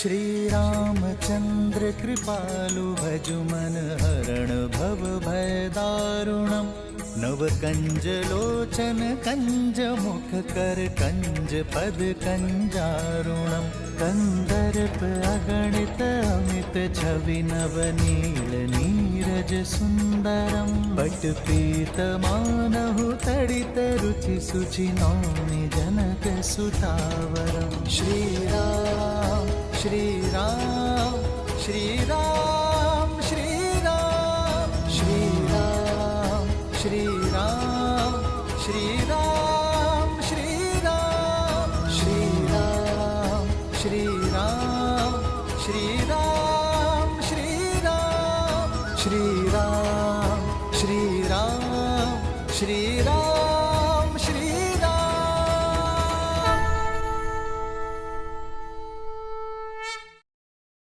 श्रीरामचन्द्र कृपालु भजु मन हरण भव भय दारुणम् नवकंज लोचन कंज मुख कर कंज पद कंजारुणम् कंदर्प अगणित अमित छवि नवनील नीरज सुंदरम् पट पीत मानहु तडित रुचि सुचि नौमि जनक सुतावरम् श्रीराम श्रीराम श्रीराम श्रीराम श्रीराम श्रीराम श्रीराम श्रीराम श्रीराम श्रीराम श्रीराम श्रीराम श्रीराम श्रीराम श्रीराम